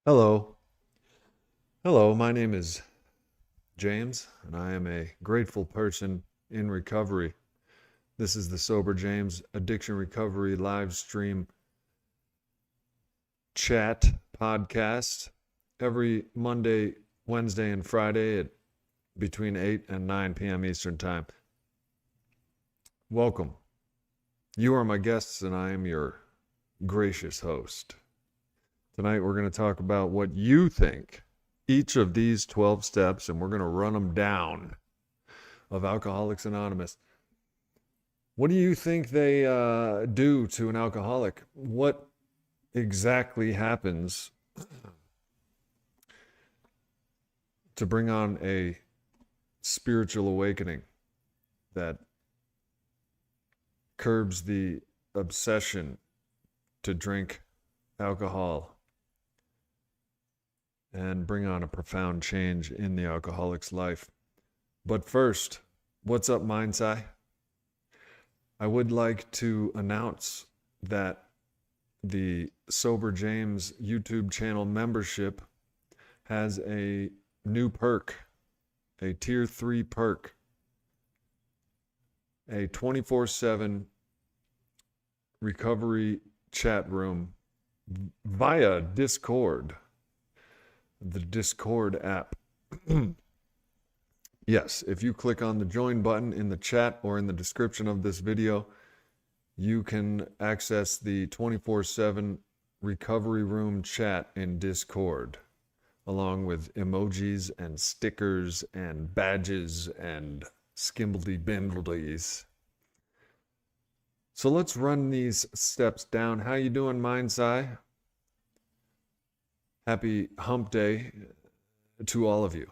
Hello. Hello, my name is James, and I am a grateful person in recovery. This is the Sober James Addiction Recovery live stream chat podcast every Monday, Wednesday, and Friday at between 8 and 9 p.m. Eastern Time. Welcome. You are my guests, and I am your gracious host. Tonight, we're going to talk about what you think each of these 12 steps, and we're going to run them down, of Alcoholics Anonymous. What do you think they do to an alcoholic? What exactly happens to bring on a spiritual awakening that curbs the obsession to drink alcohol and bring on a profound change in the alcoholic's life? But first, what's up, Mindsci? I would like to announce that the Sober James YouTube channel membership has a new perk, a tier 3 perk, a 24/7 recovery chat room via Discord, the Discord app. Yes, if you click on the join button in the chat or in the description of this video, you can access the 24/7 recovery room chat in Discord, along with emojis and stickers and badges and skimbledy-bindleys. So let's run these steps down. How you doing, Mindsci? Happy hump day to all of you.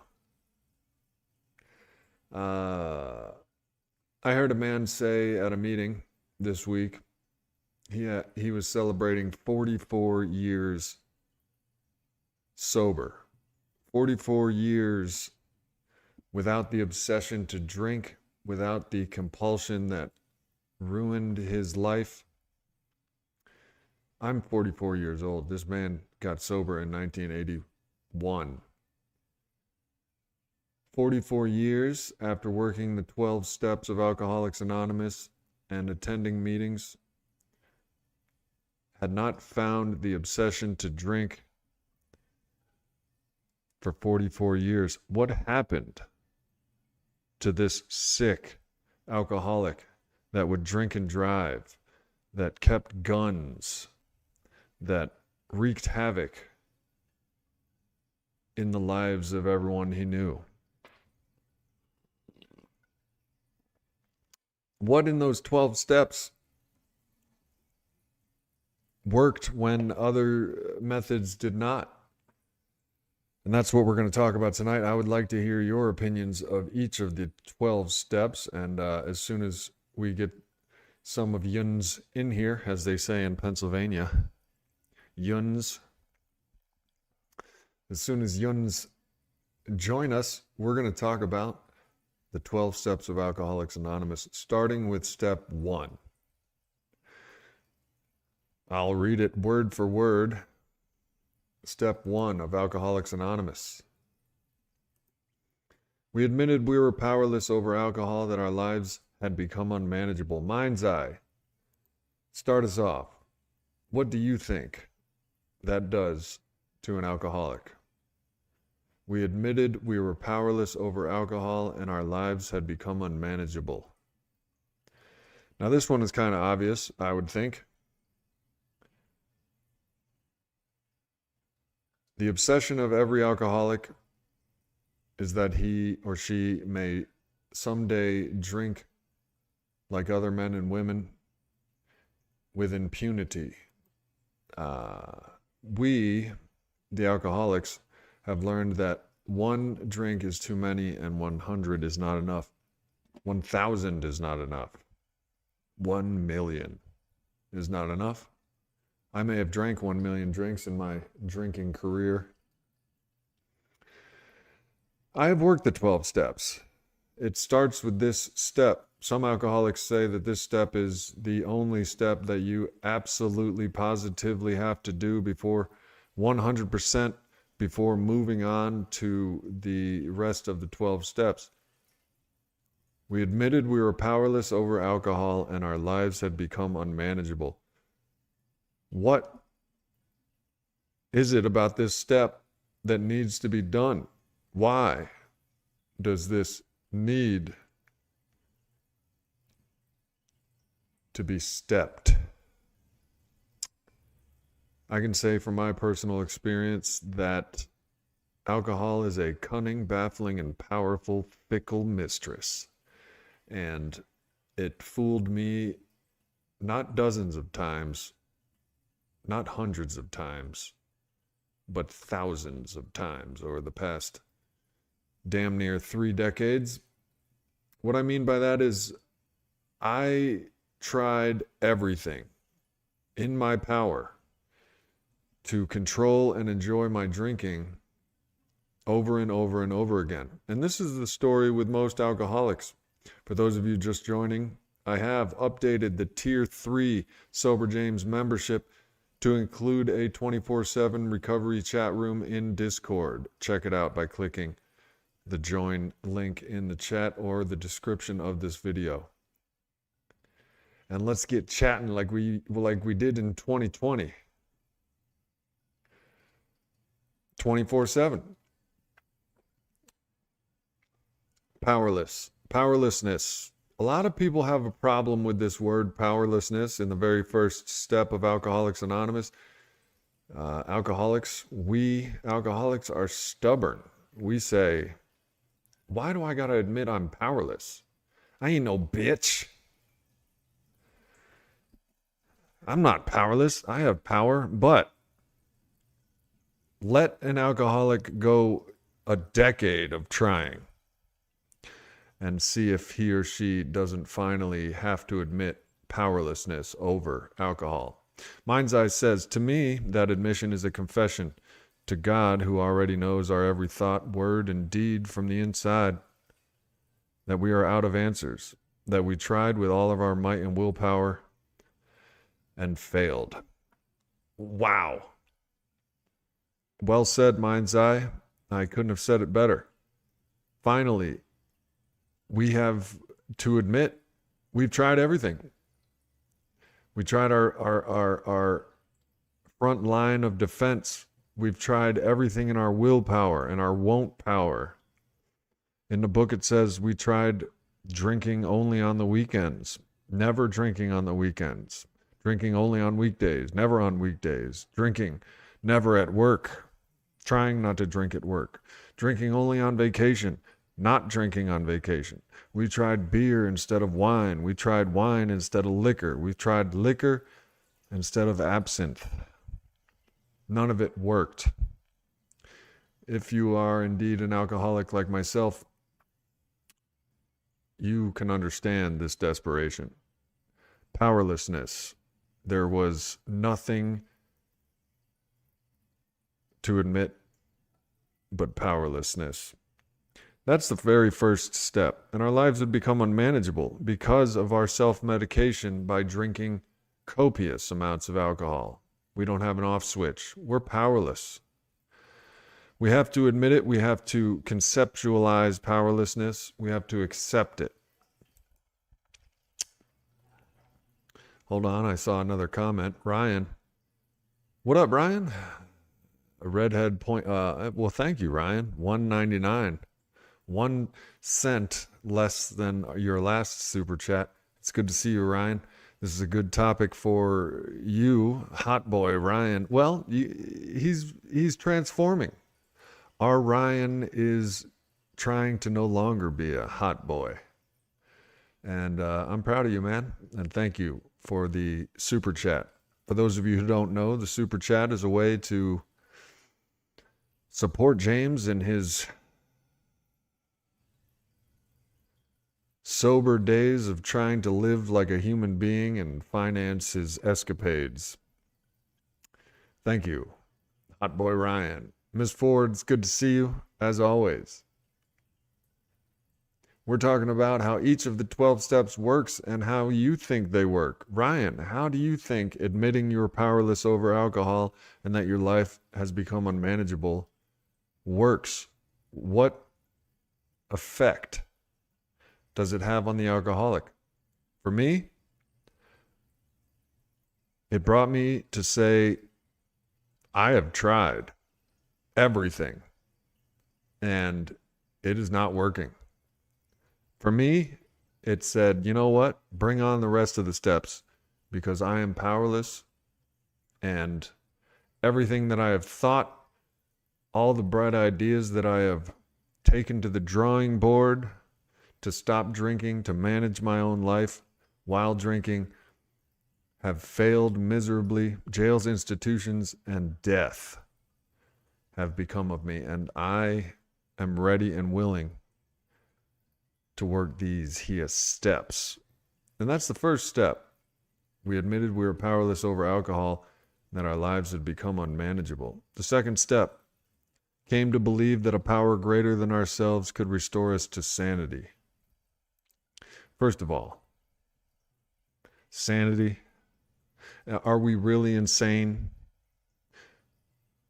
I heard a man say at a meeting this week, he was celebrating 44 years sober. 44 years without the obsession to drink, without the compulsion that ruined his life. I'm 44 years old. This man got sober in 1981. 44 years after working the 12 steps of Alcoholics Anonymous and attending meetings, had not found the obsession to drink for 44 years. What happened to this sick alcoholic that would drink and drive, that kept guns, that wreaked havoc in the lives of everyone he knew? What in those 12 steps worked when other methods did not? And that's what we're going to talk about tonight. I would like to hear your opinions of each of the 12 steps. And as soon as we get some of yuns in here, as they say in Pennsylvania, yuns. As soon as yuns join us, we're going to talk about the 12 steps of Alcoholics Anonymous, starting with step 1. I'll read it word for word. Step 1 of Alcoholics Anonymous. We admitted we were powerless over alcohol, that our lives had become unmanageable. Mindsci, start us off. What do you think that does to an alcoholic? We admitted we were powerless over alcohol and our lives had become unmanageable. Now, this one is kind of obvious, I would think. The obsession of every alcoholic is that he or she may someday drink like other men and women with impunity. We, the alcoholics, have learned that one drink is too many and 100 is not enough. 1,000 is not enough. 1 million is not enough. I may have drank 1 million drinks in my drinking career. I have worked the 12 steps. It starts with this step. Some alcoholics say that this step is the only step that you absolutely, positively have to do before 100% before moving on to the rest of the 12 steps. We admitted we were powerless over alcohol and our lives had become unmanageable. What is it about this step that needs to be done? Why does this need to be stepped? I can say from my personal experience that alcohol is a cunning, baffling, and powerful, fickle mistress. And it fooled me not dozens of times, not hundreds of times, but thousands of times over the past damn near 3 decades. What I mean by that is I tried everything in my power to control and enjoy my drinking over and over and over again. And this is the story with most alcoholics. For those of you just joining, I have updated the Tier 3 Sober James membership to include a 24/7 recovery chat room in Discord. Check it out by clicking the join link in the chat or the description of this video. And let's get chatting like we did in 2020. 24/7. Powerlessness. A lot of people have a problem with this word powerlessness in the very first step of Alcoholics Anonymous. We alcoholics are stubborn. We say, why do I gotta admit I'm powerless? I ain't no bitch. I'm not powerless. I have power, but let an alcoholic go a decade of trying and see if he or she doesn't finally have to admit powerlessness over alcohol. Mind's Eye says, to me, that admission is a confession to God, who already knows our every thought, word, and deed from the inside, that we are out of answers, that we tried with all of our might and willpower and failed. Wow. Well said, Mind's Eye. I couldn't have said it better. Finally, we have to admit we've tried everything. We tried our front line of defense. We've tried everything in our willpower and our won't power. In the book, it says we tried drinking only on the weekends, never drinking on the weekends, drinking only on weekdays, never on weekdays, drinking never at work, trying not to drink at work, drinking only on vacation, not drinking on vacation. We tried beer instead of wine. We tried wine instead of liquor. We tried liquor instead of absinthe. None of it worked. If you are indeed an alcoholic like myself, you can understand this desperation. Powerlessness. There was nothing to admit but powerlessness. That's the very first step. And our lives had become unmanageable because of our self-medication by drinking copious amounts of alcohol. We don't have an off switch. We're powerless. We have to admit it. We have to conceptualize powerlessness. We have to accept it. Hold on, I saw another comment. Ryan. What up, Ryan? A redhead point. Well, thank you, Ryan. $1.99. 1 cent less than your last super chat. It's good to see you, Ryan. This is a good topic for you, hot boy Ryan. Well, he's transforming. Our Ryan is trying to no longer be a hot boy. And I'm proud of you, man. And thank you for the super chat. For those of you who don't know, the super chat is a way to support James in his sober days of trying to live like a human being and finance his escapades. Thank you, hot boy Ryan. Ms. Ford, it's good to see you, as always. We're talking about how each of the 12 steps works and how you think they work. Ryan, how do you think admitting you're powerless over alcohol and that your life has become unmanageable works, what effect does it have on the alcoholic? For me, it brought me to say, I have tried everything and it is not working. For me, it said, you know what? Bring on the rest of the steps because I am powerless, and everything that I have thought, all the bright ideas that I have taken to the drawing board to stop drinking, to manage my own life while drinking, have failed miserably. Jails, institutions, and death have become of me, and I am ready and willing to work these here steps. And that's the first step. We admitted we were powerless over alcohol, that our lives had become unmanageable. The second step came to believe that a power greater than ourselves could restore us to sanity. First of all, sanity. Are we really insane?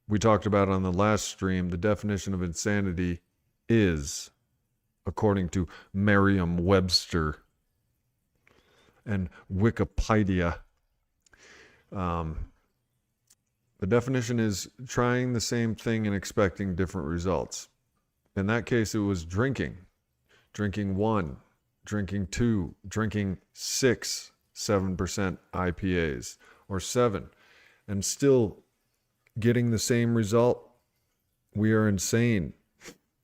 We talked about on the last stream, the definition of insanity is, according to Merriam-Webster and Wikipedia, the definition is trying the same thing and expecting different results. In that case, it was drinking. Drinking 1, drinking 2, drinking 6, 7% IPAs, or 7, and still getting the same result. We are insane.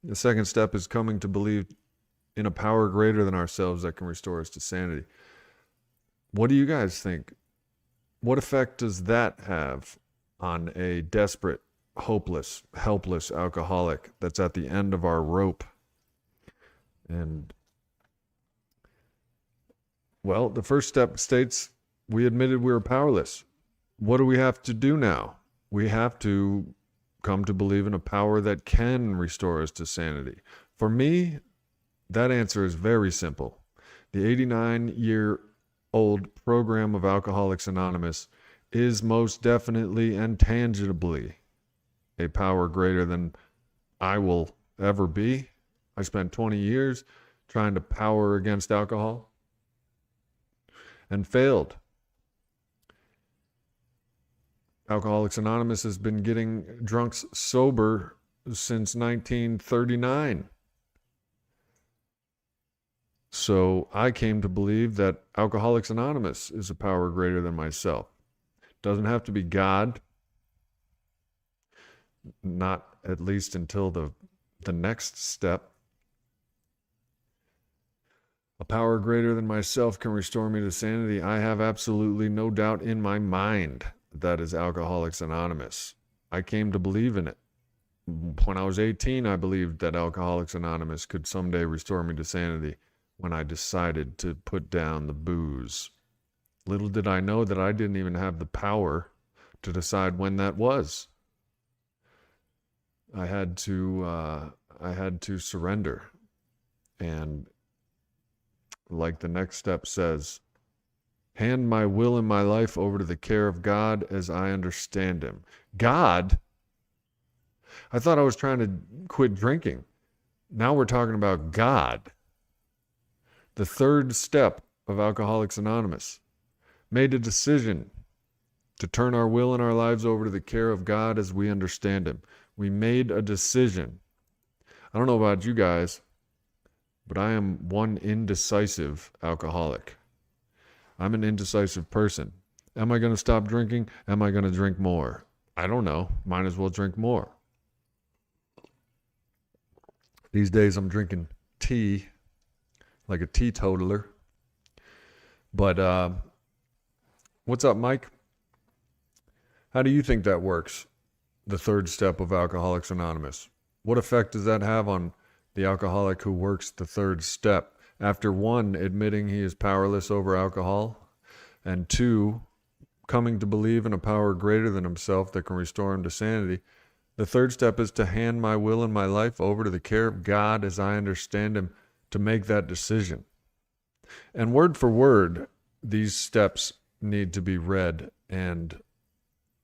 The second step is coming to believe in a power greater than ourselves that can restore us to sanity. What do you guys think? What effect does that have on a desperate, hopeless, helpless alcoholic that's at the end of our rope? And, well, the first step states we admitted we were powerless. What do we have to do now? We have to come to believe in a power that can restore us to sanity. For me, that answer is very simple. The 89-year-old program of Alcoholics Anonymous is most definitely and tangibly a power greater than I will ever be. I spent 20 years trying to power against alcohol and failed. Alcoholics Anonymous has been getting drunks sober since 1939. So I came to believe that Alcoholics Anonymous is a power greater than myself. Doesn't have to be God, not at least until the next step. A power greater than myself can restore me to sanity. I have absolutely no doubt in my mind that is Alcoholics Anonymous. I came to believe in it. When I was 18, I believed that Alcoholics Anonymous could someday restore me to sanity when I decided to put down the booze. Little did I know that I didn't even have the power to decide when that was. I had to surrender. And like the next step says, hand my will and my life over to the care of God as I understand him. God? I thought I was trying to quit drinking. Now we're talking about God. The third step of Alcoholics Anonymous. Made a decision to turn our will and our lives over to the care of God as we understand him. We made a decision. I don't know about you guys, but I am one indecisive alcoholic. I'm an indecisive person. Am I going to stop drinking? Am I going to drink more? I don't know. Might as well drink more. These days I'm drinking tea like a teetotaler. But what's up, Mike? How do you think that works? The third step of Alcoholics Anonymous. What effect does that have on the alcoholic who works the third step? After 1, admitting he is powerless over alcohol, and 2, coming to believe in a power greater than himself that can restore him to sanity, the third step is to hand my will and my life over to the care of God as I understand him, to make that decision. And word for word, these steps need to be read and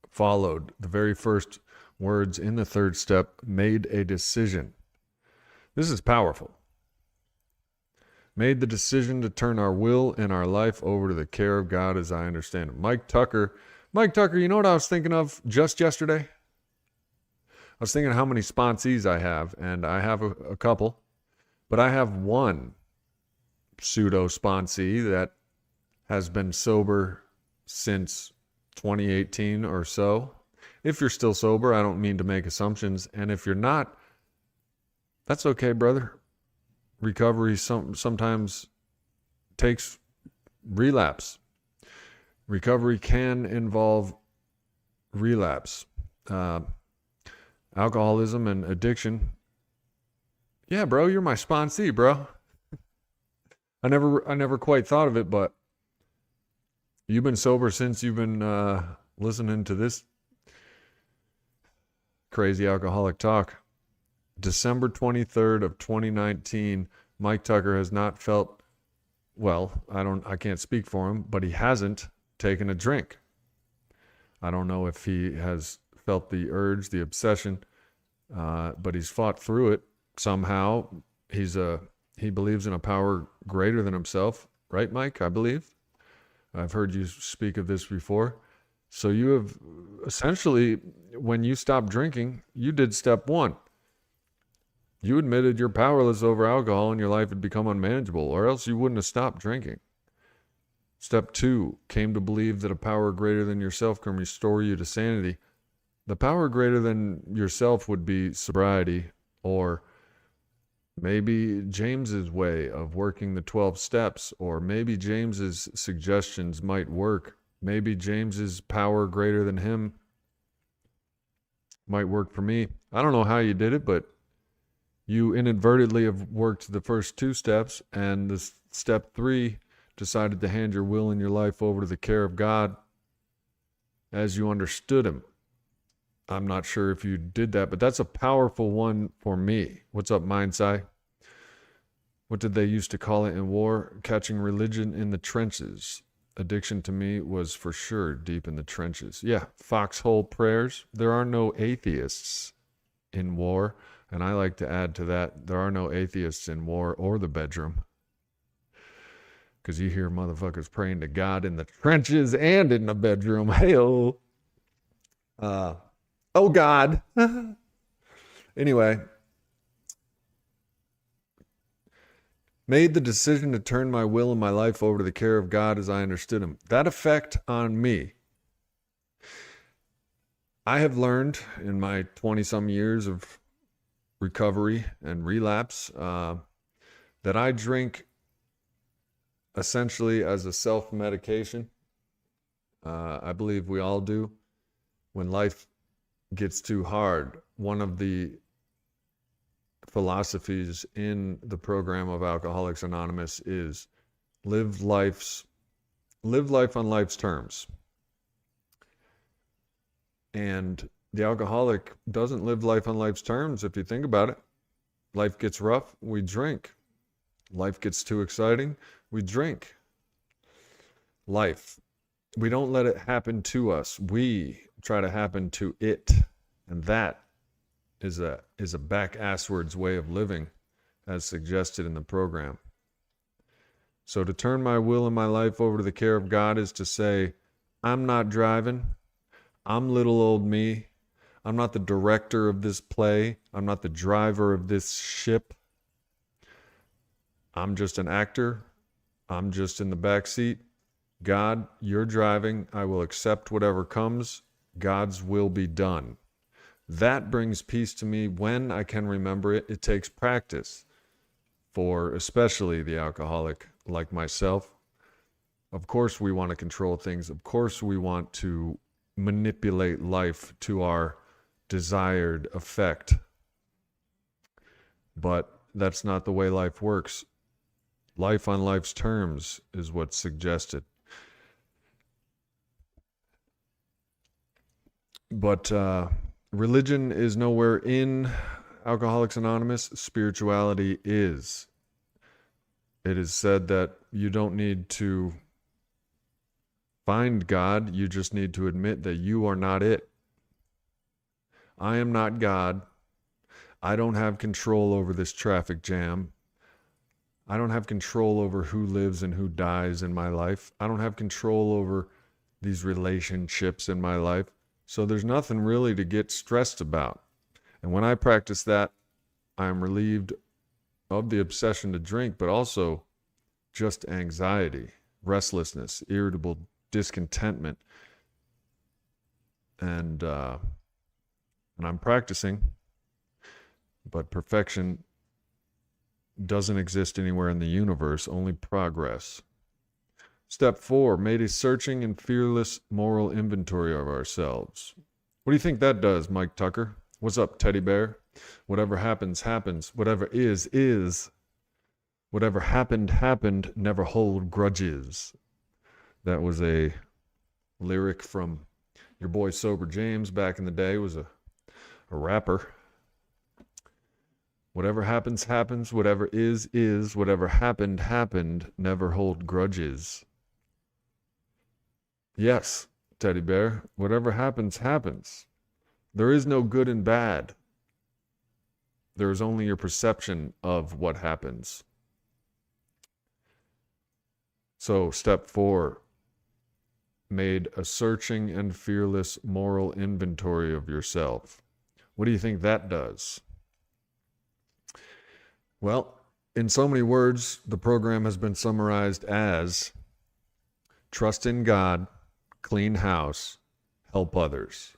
followed. The very first words in the third step, made a decision. This is powerful. Made the decision to turn our will and our life over to the care of God as I understand it. Mike Tucker, you know what I was thinking of just yesterday? I was thinking how many sponsees I have, and I have a couple, but I have one pseudo-sponsee that has been sober since 2018 or so. If you're still sober, I don't mean to make assumptions, and if you're not, that's okay, brother. Recovery sometimes takes relapse. Recovery can involve relapse. Alcoholism and addiction. Yeah, bro, you're my sponsee, bro. I never quite thought of it, but you've been sober since you've been listening to this crazy alcoholic talk. December 23rd of 2019, Mike Tucker has not felt, well, I can't speak for him, but he hasn't taken a drink. I don't know if he has felt the urge, the obsession, but he's fought through it somehow. He believes in a power greater than himself, right, Mike? I believe. I've heard you speak of this before. So you have essentially, when you stopped drinking, you did step one. You admitted you're powerless over alcohol and your life had become unmanageable, or else you wouldn't have stopped drinking. Step two, came to believe that a power greater than yourself can restore you to sanity. The power greater than yourself would be sobriety, or maybe James's way of working the 12 steps, or maybe James's suggestions might work. Maybe James's power greater than him might work for me. I don't know how you did it, but you inadvertently have worked the first two steps, and the step three, decided to hand your will and your life over to the care of God as you understood him. I'm not sure if you did that, but that's a powerful one for me. What's up, Mindsci? What did they used to call it in war? Catching religion in the trenches. Addiction to me was for sure deep in the trenches. Yeah, foxhole prayers. There are no atheists in war. And I like to add to that, there are no atheists in war or the bedroom. Because you hear motherfuckers praying to God in the trenches and in the bedroom. Hey-oh. Oh, God. Anyway. Made the decision to turn my will and my life over to the care of God as I understood him. That effect on me. I have learned in my 20-some years of recovery and relapse that I drink essentially as a self-medication. I believe we all do. When life gets too hard, one of the philosophies in the program of Alcoholics Anonymous is live life on life's terms. And the alcoholic doesn't live life on life's terms, if you think about it. Life gets rough, we drink. Life gets too exciting, we drink. Life. We don't let it happen to us. We try to happen to it. And that is a back-asswards way of living, as suggested in the program. So to turn my will and my life over to the care of God is to say, I'm not driving. I'm little old me. I'm not the director of this play. I'm not the driver of this ship. I'm just an actor. I'm just in the back seat. God, you're driving. I will accept whatever comes. God's will be done. That brings peace to me when I can remember it. It takes practice for especially the alcoholic like myself. Of course we want to control things. Of course we want to manipulate life to our desired effect. But that's not the way life works. Life on life's terms is what's suggested. But religion is nowhere in Alcoholics Anonymous. Spirituality is. It is said that you don't need to find God. You just need to admit that you are not it. I am not God. I don't have control over this traffic jam. I don't have control over who lives and who dies in my life. I don't have control over these relationships in my life. So there's nothing really to get stressed about. And when I practice that, I'm relieved of the obsession to drink, but also just anxiety, restlessness, irritable discontentment. And I'm practicing, but perfection doesn't exist anywhere in the universe, only progress. Step 4, made a searching and fearless moral inventory of ourselves. What do you think that does, Mike Tucker? What's up, teddy bear? Whatever happens, happens. Whatever is, is. Whatever happened, happened. Never hold grudges. That was a lyric from your boy Sober James back in the day. Was a rapper. Whatever happens, happens. Whatever is, is. Whatever happened, happened. Never hold grudges. Yes, teddy bear. Whatever happens, happens. There is no good and bad. There is only your perception of what happens. So, step 4, made a searching and fearless moral inventory of yourself. What do you think that does? Well, in so many words, the program has been summarized as trust in God, clean house, help others.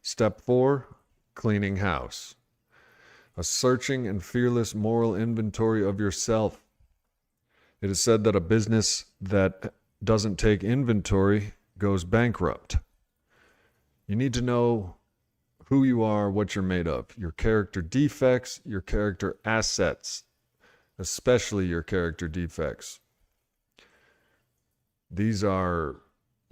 Step 4, cleaning house. A searching and fearless moral inventory of yourself. It is said that a business that doesn't take inventory goes bankrupt. You need to know who you are, what you're made of, your character defects, your character assets, especially your character defects. These are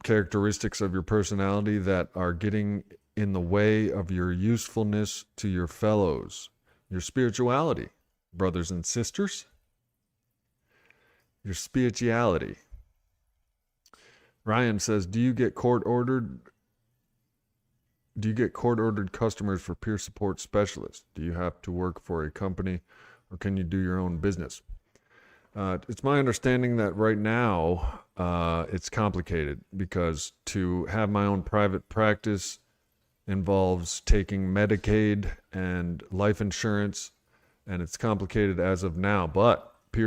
characteristics of your personality that are getting in the way of your usefulness to your fellows, your spirituality, brothers and sisters, your spirituality. Ryan says, do you get court-ordered customers for peer support specialists? Do you have to work for a company or can you do your own business? It's my understanding that right now it's complicated because to have my own private practice involves taking Medicaid and life insurance, and it's complicated as of now. But the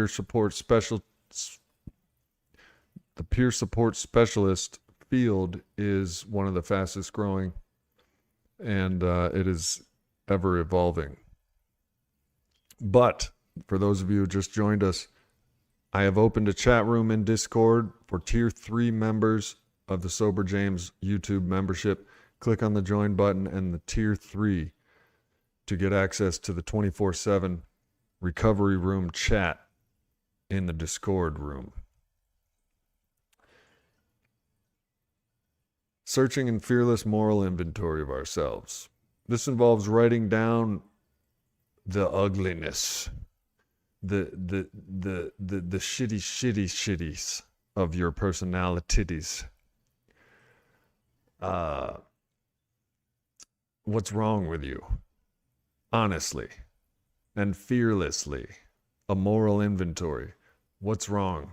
peer support specialist field is one of the fastest growing, and it is ever evolving. But for those of you who just joined us, I have opened a chat room in Discord for Tier 3 members of the Sober James YouTube membership. Click on the join button and the Tier 3 to get access to the 24/7 recovery room chat in the Discord room. Searching and fearless moral inventory of ourselves. This involves writing down the ugliness, the shitties of your personalities. What's wrong with you? Honestly and fearlessly. A moral inventory. What's wrong?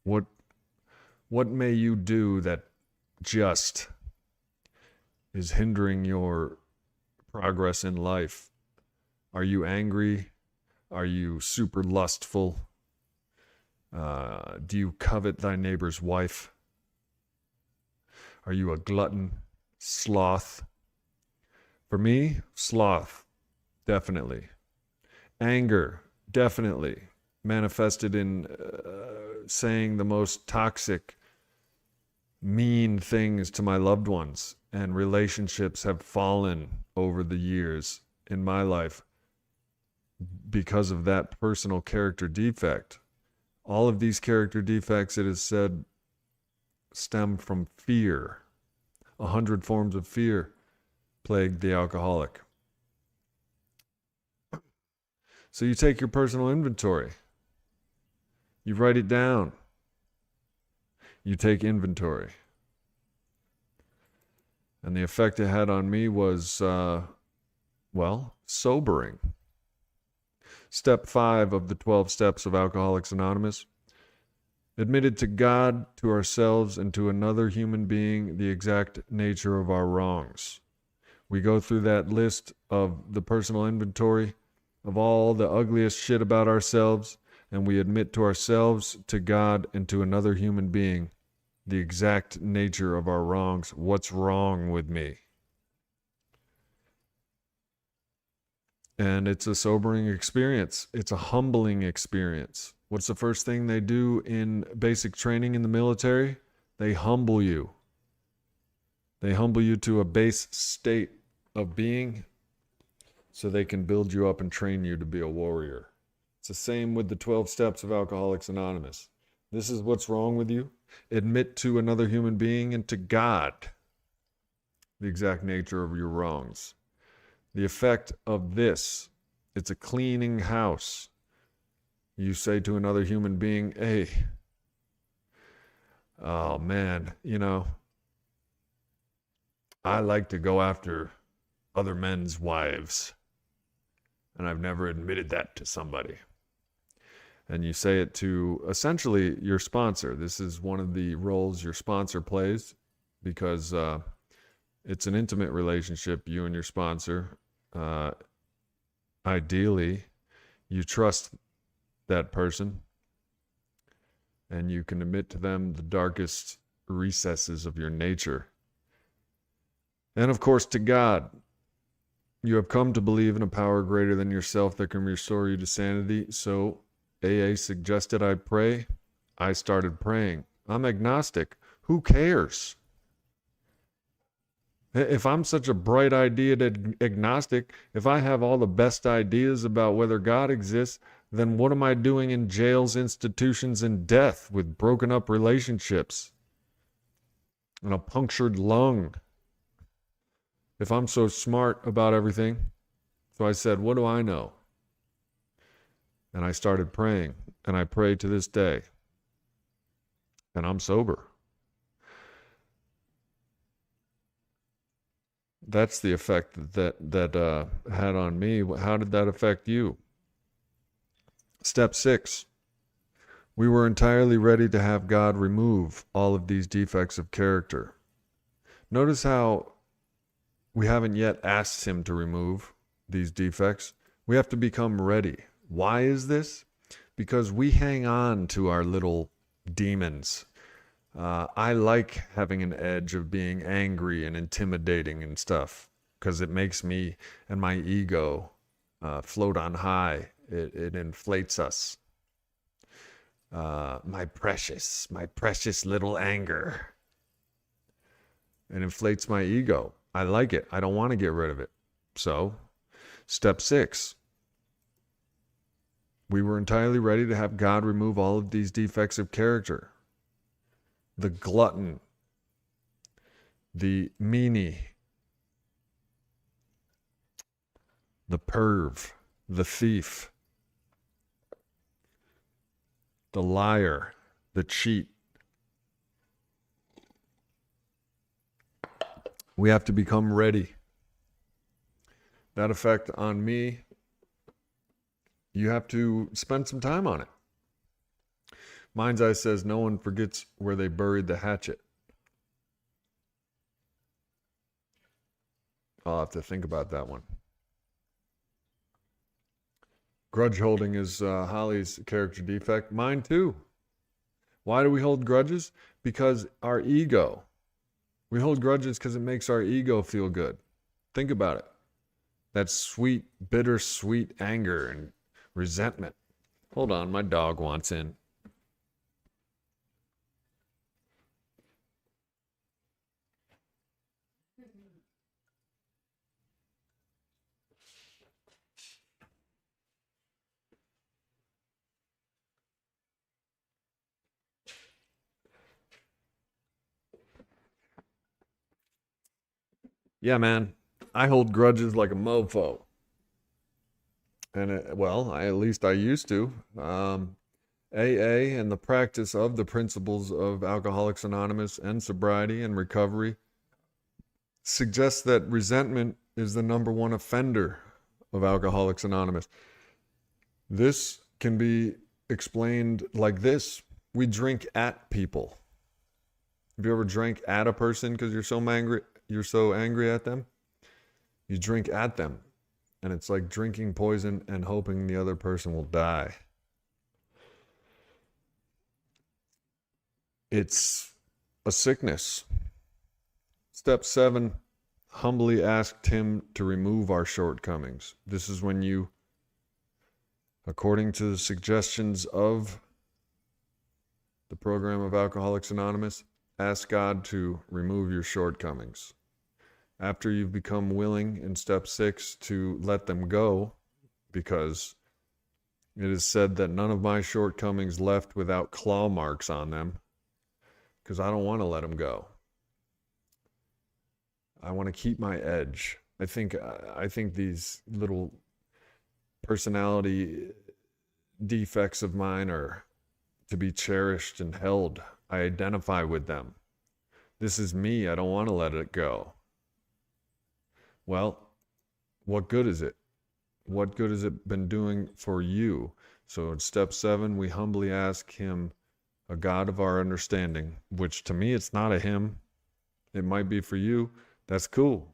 What may you do that just is hindering your progress in life? Are you angry? Are you super lustful? Do you covet thy neighbor's wife? Are you a glutton? Sloth? For me, sloth, definitely. Anger, definitely. Manifested in saying the most toxic, mean things to my loved ones, and relationships have fallen over the years in my life because of that personal character defect. All of these character defects, it is said, stem from fear. 100 forms of fear plague the alcoholic. So you take your personal inventory. You write it down. You take inventory. And the effect it had on me was Well, sobering. Step 5 of the 12 steps of Alcoholics Anonymous. Admitted to God, to ourselves, and to another human being the exact nature of our wrongs. We go through that list of the personal inventory of all the ugliest shit about ourselves, and we admit to ourselves, to God, and to another human being the exact nature of our wrongs. What's wrong with me? And it's a sobering experience. It's a humbling experience. What's the first thing they do in basic training in the military? They humble you. They humble you to a base state of being so they can build you up and train you to be a warrior. It's the same with the 12 steps of Alcoholics Anonymous. This is what's wrong with you. Admit to another human being and to God the exact nature of your wrongs. The effect of this, it's a cleaning house. You say to another human being, hey, oh man, I like to go after other men's wives, and I've never admitted that to somebody. And you say it to essentially your sponsor. This is one of the roles your sponsor plays because it's an intimate relationship, you and your sponsor. Ideally, you trust that person and you can admit to them the darkest recesses of your nature. And of course, to God, you have come to believe in a power greater than yourself that can restore you to sanity. So AA suggested I pray. I started praying. I'm agnostic. Who cares? If I'm such a bright idea agnostic, if I have all the best ideas about whether God exists, then what am I doing in jails, institutions, and death with broken up relationships and a punctured lung? If I'm so smart about everything. So I said, what do I know? And I started praying, and I pray to this day. And I'm sober. That's the effect that had on me. How did that affect you? Step 6. We were entirely ready to have God remove all of these defects of character. Notice how we haven't yet asked him to remove these defects. We have to become ready. Why is this? Because we hang on to our little demons. I like having an edge of being angry and intimidating and stuff because it makes me and my ego float on high. It inflates us. My precious little anger. It inflates my ego. I like it. I don't want to get rid of it. So, step 6. We were entirely ready to have God remove all of these defects of character. The glutton, the meanie, the perv, the thief, the liar, the cheat. We have to become ready. That effect on me, you have to spend some time on it. Mind's Eye says no one forgets where they buried the hatchet. I'll have to think about that one. Grudge holding is Holly's character defect. Mine too. Why do we hold grudges? Because our ego. We hold grudges because it makes our ego feel good. Think about it. That sweet, bittersweet anger and resentment. Hold on, my dog wants in. Yeah, man. I hold grudges like a mofo. And at least I used to. AA and the practice of the principles of Alcoholics Anonymous and sobriety and recovery suggests that resentment is the number one offender of Alcoholics Anonymous. This can be explained like this. We drink at people. Have you ever drank at a person because you're so angry at them? You drink at them. And it's like drinking poison and hoping the other person will die. It's a sickness. Step 7, humbly asked him to remove our shortcomings. This is when you, according to the suggestions of the program of Alcoholics Anonymous, ask God to remove your shortcomings. After you've become willing in step 6 to let them go, because it is said that none of my shortcomings left without claw marks on them, because I don't want to let them go. I want to keep my edge. I think these little personality defects of mine are to be cherished and held. I identify with them. This is me. I don't want to let it go. Well, what good is it? What good has it been doing for you? So in step 7, we humbly ask him, a God of our understanding, which to me, it's not a him. It might be for you. That's cool.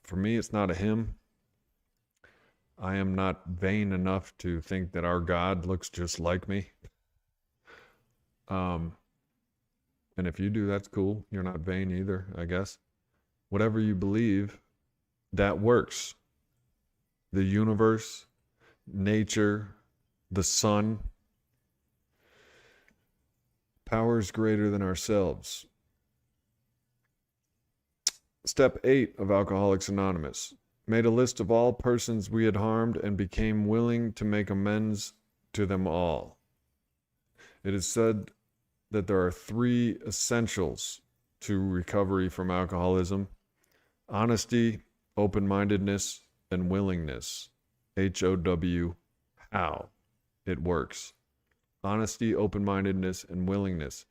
For me, it's not a him. I am not vain enough to think that our God looks just like me. And if you do, that's cool. You're not vain either, I guess. Whatever you believe, that works. The universe, nature, the sun, powers greater than ourselves. Step 8 of Alcoholics Anonymous. Made a list of all persons we had harmed and became willing to make amends to them all. It is said that there are 3 essentials to recovery from alcoholism: honesty, open-mindedness, and willingness. HOW, how it works. Honesty, open-mindedness, and willingness.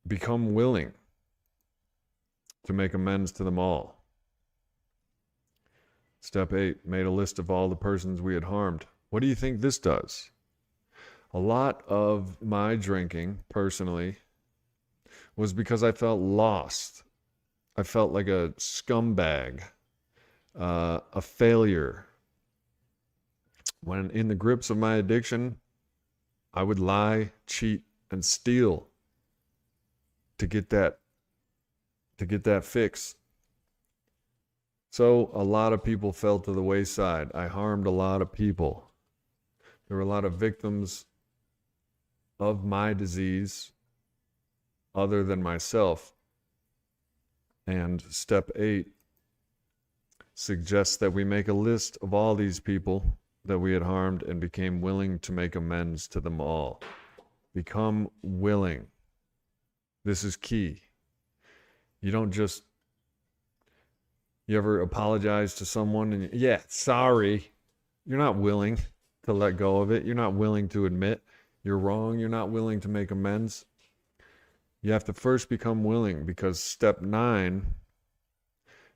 Become willing to make amends to them all. Step 8, made a list of all the persons we had harmed. What do you think this does? A lot of my drinking, personally, was because I felt lost. I felt like a scumbag, a failure. When in the grips of my addiction, I would lie, cheat, and steal to get that fix. So a lot of people fell to the wayside. I harmed a lot of people. There were a lot of victims of my disease other than myself. And step 8 suggests that we make a list of all these people that we had harmed and became willing to make amends to them all. Become willing. This is key. You don't just, you ever apologize to someone and, yeah, sorry. You're not willing to let go of it. You're not willing to admit you're wrong. You're not willing to make amends. You have to first become willing, because step 9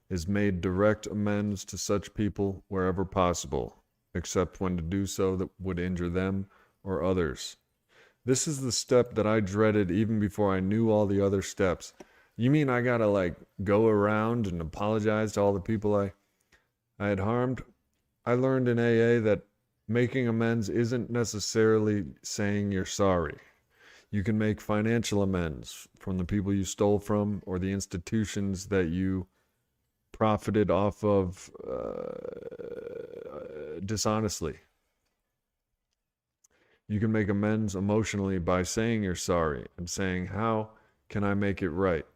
is made direct amends to such people wherever possible, except when to do so that would injure them or others. This is the step that I dreaded even before I knew all the other steps. You mean I gotta go around and apologize to all the people I had harmed? I learned in AA that making amends isn't necessarily saying you're sorry. You can make financial amends from the people you stole from or the institutions that you profited off of dishonestly. You can make amends emotionally by saying you're sorry and saying, how can I make it right?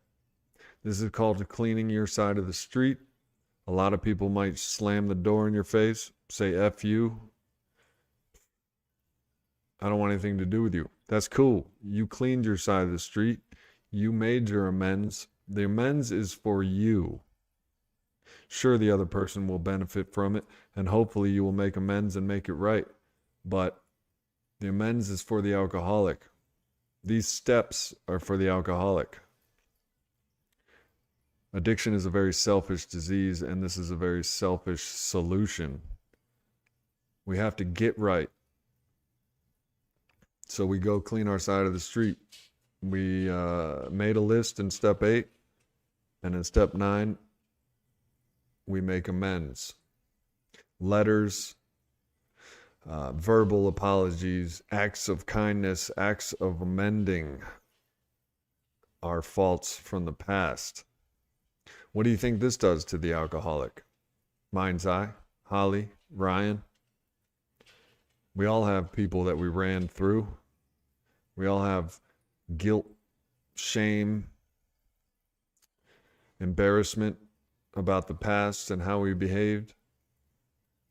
This is called cleaning your side of the street. A lot of people might slam the door in your face, say F you. I don't want anything to do with you. That's cool. You cleaned your side of the street. You made your amends. The amends is for you. Sure, the other person will benefit from it, and hopefully you will make amends and make it right. But the amends is for the alcoholic. These steps are for the alcoholic. Addiction is a very selfish disease, and this is a very selfish solution. We have to get right. So we go clean our side of the street. We made a list in step 8, and in step 9, we make amends. Letters, verbal apologies, acts of kindness, acts of amending our faults from the past. What do you think this does to the alcoholic? Mind's eye, Holly, Ryan. We all have people that we ran through. We all have guilt, shame, embarrassment about the past and how we behaved.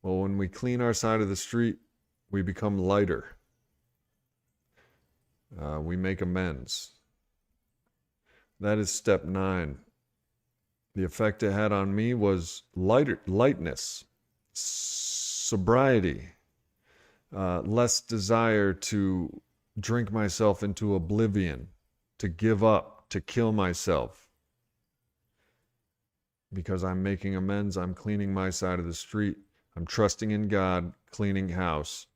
Well, when we clean our side of the street, we become lighter. We make amends. That is step 9. The effect it had on me was lightness, sobriety, less desire to drink myself into oblivion, to give up, to kill myself. Because I'm making amends, I'm cleaning my side of the street, I'm trusting in God, cleaning house,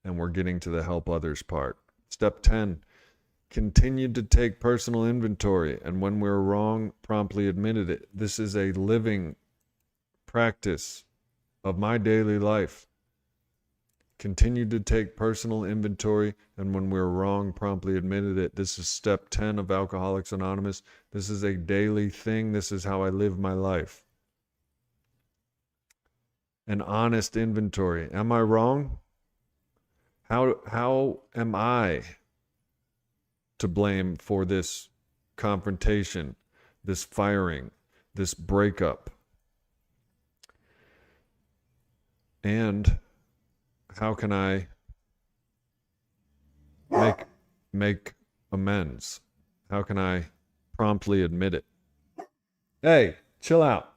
and we're getting to the help others part. Step 10. Continued to take personal inventory, and when we're wrong, promptly admitted it. This is a living practice of my daily life. Continued to take personal inventory, and when we're wrong, promptly admitted it. This is step 10 of Alcoholics Anonymous. This is a daily thing. This is how I live my life. An honest inventory. Am I wrong? How am I to blame for this confrontation, this firing, this breakup? And how can I make amends? How can I promptly admit it? Hey, chill out.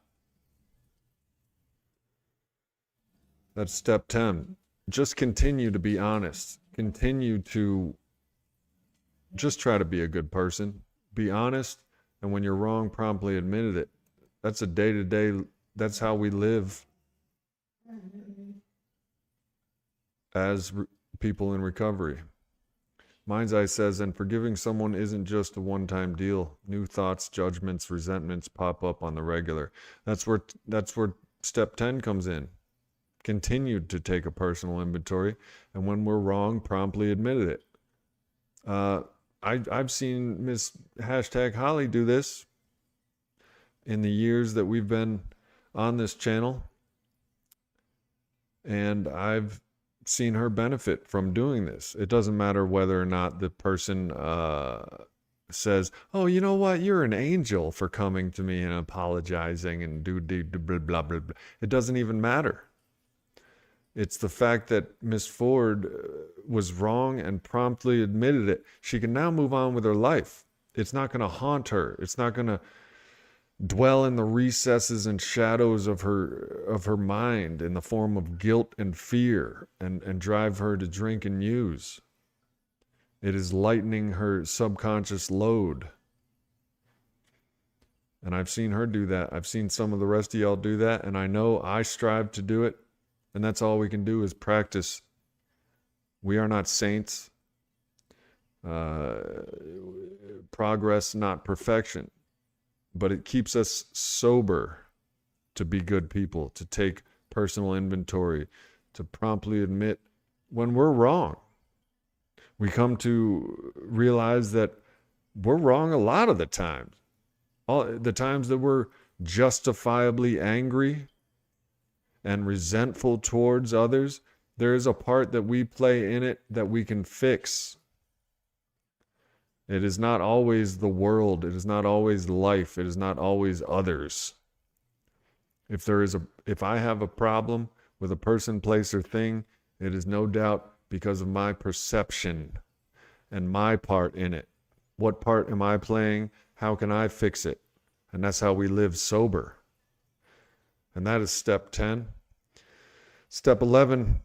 That's step 10. Just continue to be honest. Continue to just try to be a good person. Be honest, and when you're wrong, promptly admit it. That's a day-to-day, that's how we live as people in recovery. Mind's Eye says, and forgiving someone isn't just a one-time deal. New thoughts, judgments, resentments pop up on the regular. That's where step 10 comes in. Continued to take a personal inventory, and when we're wrong, promptly admitted it. I've seen Miss #Holly do this in the years that we've been on this channel, and I've seen her benefit from doing this. It doesn't matter whether or not the person says, oh, you know what, you're an angel for coming to me and apologizing and do blah, blah, blah, blah. It doesn't even matter. It's the fact that Miss Ford was wrong and promptly admitted it. She can now move on with her life. It's not going to haunt her. It's not going to dwell in the recesses and shadows of her mind in the form of guilt and fear and drive her to drink and use. It is lightening her subconscious load. And I've seen her do that. I've seen some of the rest of y'all do that, and I know I strive to do it. And that's all we can do is practice. We are not saints. Progress, not perfection. But it keeps us sober to be good people, to take personal inventory, to promptly admit when we're wrong. We come to realize that we're wrong a lot of the times. All the times that we're justifiably angry and resentful towards others, there is a part that we play in it that we can fix. It is not always the world. It is not always life. It is not always others. If I have a problem with a person, place, or thing, it is no doubt because of my perception and my part in it. What part am I playing? How can I fix it? And that's how we live sober. And that is step 10. Step 11,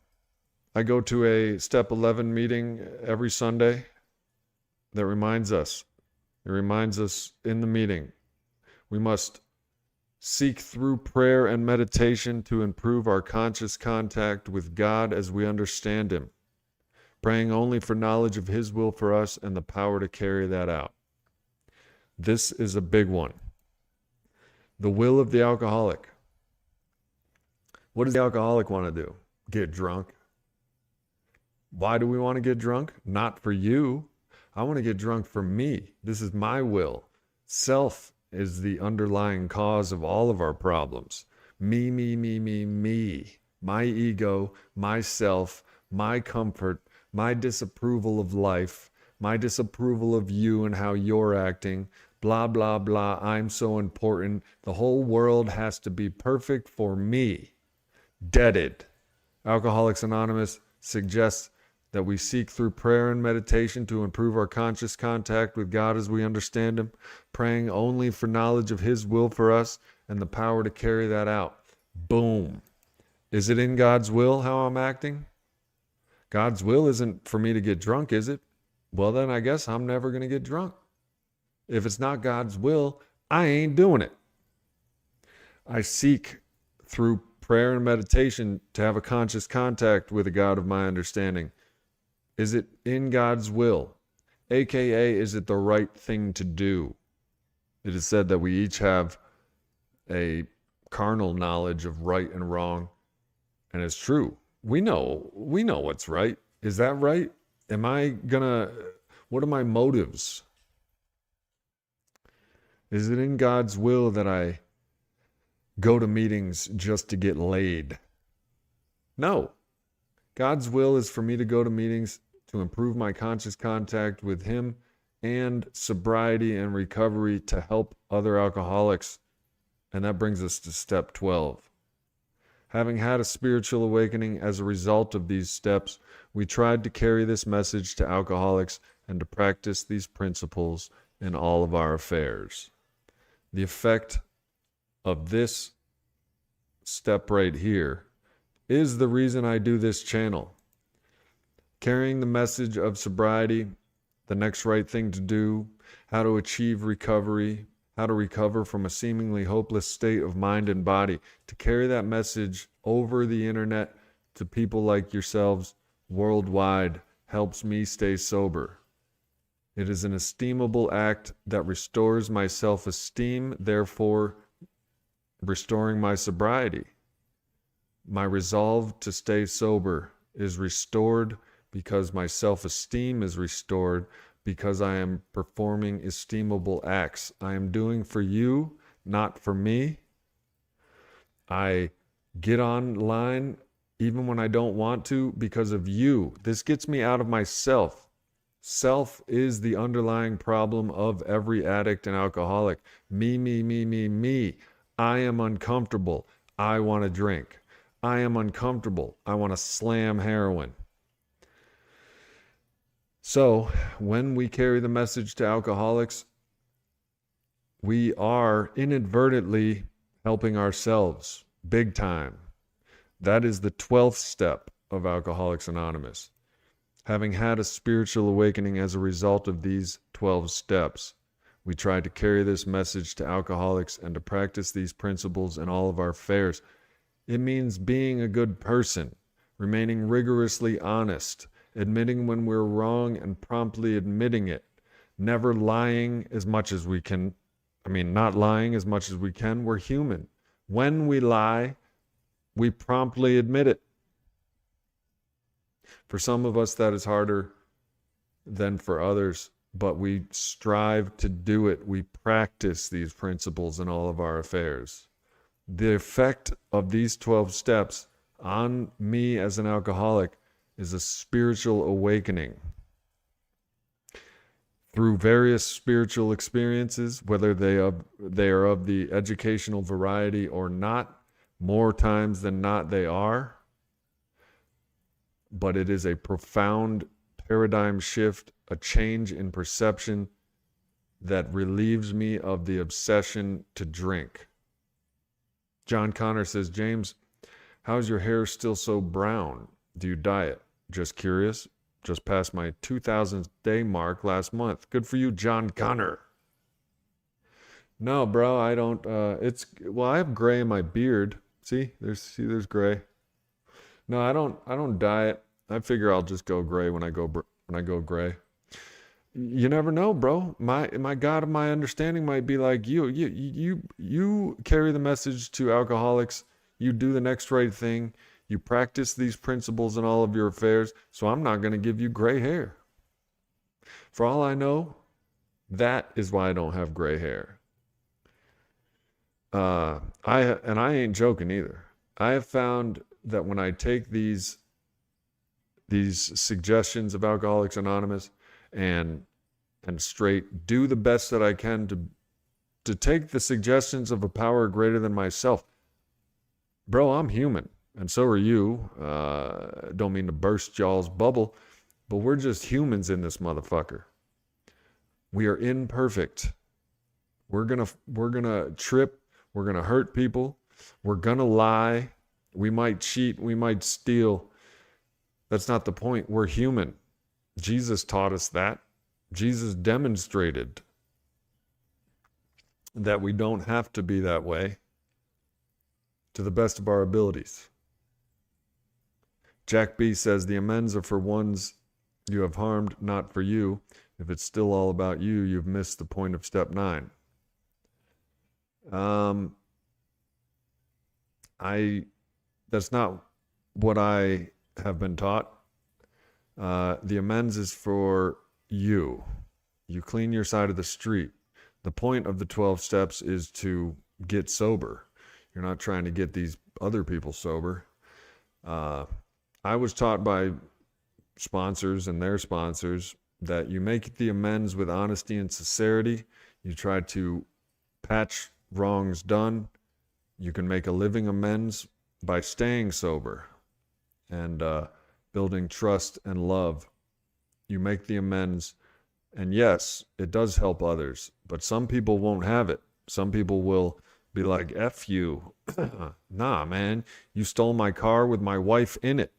I go to a step 11 meeting every Sunday that reminds us It reminds us in the meeting, we must seek through prayer and meditation to improve our conscious contact with God as we understand Him, praying only for knowledge of His will for us and the power to carry that out. This is a big one. The will of the alcoholic. What does the alcoholic want to do? Get drunk. Why do we want to get drunk? Not for you. I want to get drunk for me. This is my will. Self is the underlying cause of all of our problems. Me, me, me, me, me. My ego, myself, my comfort, my disapproval of life, my disapproval of you and how you're acting, blah, blah, blah. I'm so important. The whole world has to be perfect for me. Deaded. Alcoholics Anonymous suggests that we seek through prayer and meditation to improve our conscious contact with God as we understand Him, praying only for knowledge of His will for us and the power to carry that out. Boom. Is it in God's will how I'm acting? God's will isn't for me to get drunk, is it? Well, then I guess I'm never going to get drunk. If it's not God's will, I ain't doing it. I seek through prayer and meditation to have a conscious contact with the God of my understanding. Is it in God's will? AKA, is it the right thing to do? It is said that we each have a carnal knowledge of right and wrong, and it's true. We know what's right. Is that right? What are my motives? Is it in God's will that I go to meetings just to get laid? No. God's will is for me to go to meetings to improve my conscious contact with Him and sobriety and recovery to help other alcoholics. And that brings us to step 12. Having had a spiritual awakening as a result of these steps, we tried to carry this message to alcoholics and to practice these principles in all of our affairs. The effect of this step right here is the reason I do this channel. Carrying the message of sobriety, the next right thing to do, how to achieve recovery, how to recover from a seemingly hopeless state of mind and body, to carry that message over the internet to people like yourselves worldwide helps me stay sober. It is an esteemable act that restores my self-esteem, therefore restoring my sobriety. My resolve to stay sober is restored because my self-esteem is restored, because I am performing esteemable acts. I am doing for you, not for me. I get online even when I don't want to because of you. This gets me out of myself. Self is the underlying problem of every addict and alcoholic. Me, me, me, me, me. I am uncomfortable. I want to drink. I am uncomfortable. I want to slam heroin. So when we carry the message to alcoholics, we are inadvertently helping ourselves big time. That is the 12th step of Alcoholics Anonymous. Having had a spiritual awakening as a result of these 12 steps, we try to carry this message to alcoholics and to practice these principles in all of our affairs. It means being a good person, remaining rigorously honest, admitting when we're wrong and promptly admitting it, never lying as much as we can. Not lying as much as we can. We're human. When we lie, we promptly admit it. For some of us, that is harder than for others, but we strive to do it. We practice these principles in all of our affairs. The effect of these 12 steps on me as an alcoholic is a spiritual awakening. Through various spiritual experiences, whether they are of the educational variety or not, more times than not they are. But it is a profound paradigm shift, a change in perception that relieves me of the obsession to drink. John Connor says, James, how's your hair still so brown? Do you dye it? Just curious. Just passed my 2,000th day mark last month. Good for you, John Connor. No, bro, I don't. Well, I have gray in my beard. There's gray. No, I don't diet. I figure I'll just go gray when I go gray. You never know, bro. My God of my understanding might be like you carry the message to alcoholics. You do the next right thing. You practice these principles in all of your affairs. So I'm not going to give you gray hair. For all I know, that is why I don't have gray hair. I ain't joking either. I have found that when I take these suggestions of Alcoholics Anonymous and straight do the best that I can to take the suggestions of a power greater than myself. Bro, I'm human, and so are you. Don't mean to burst y'all's bubble, but we're just humans in this motherfucker. We are imperfect. We're gonna trip. We're gonna hurt people. We're gonna lie. We might cheat. We might steal. That's not the point. We're human. Jesus taught us that. Jesus demonstrated that we don't have to be that way to the best of our abilities. Jack B says the amends are for ones you have harmed, not for you. If it's still all about you, you've missed the point of step 9. That's not what I have been taught. The amends is for you. You clean your side of the street. The point of the 12 steps is to get sober. You're not trying to get these other people sober. I was taught by sponsors and their sponsors that you make the amends with honesty and sincerity. You try to patch wrongs done. You can make a living amends by staying sober and building trust and love. You make the amends, and yes, it does help others, but some people won't have it. Some people will be like, F you. Nah, man, you stole my car with my wife in it.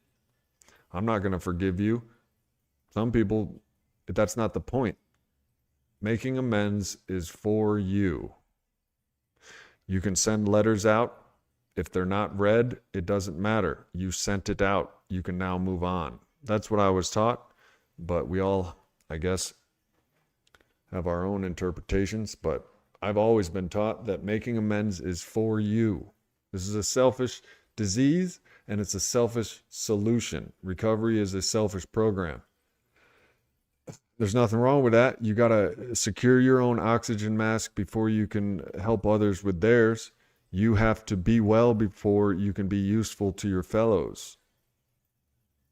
I'm not going to forgive you. Some people, that's not the point. Making amends is for you. You can send letters out. If they're not read, it doesn't matter. You sent it out. You can now move on. That's what I was taught, but we all, I guess, have our own interpretations, but I've always been taught that making amends is for you. This is a selfish disease, and it's a selfish solution. Recovery is a selfish program. There's nothing wrong with that. You got to secure your own oxygen mask before you can help others with theirs. You have to be well before you can be useful to your fellows.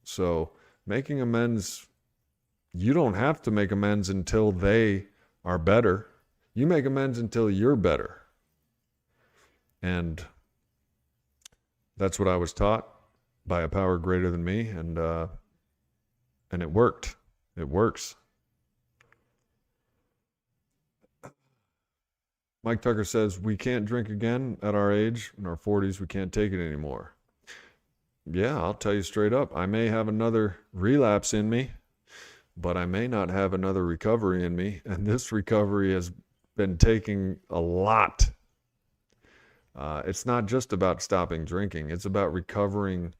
So making amends, you don't have to make amends until they are better. You make amends until you're better. And that's what I was taught by a power greater than me, and it worked. It works. Mike Tucker says, we can't drink again at our age. In our 40s, we can't take it anymore. Yeah, I'll tell you straight up. I may have another relapse in me, but I may not have another recovery in me. And this recovery has been taking a lot. It's not just about stopping drinking. It's about recovering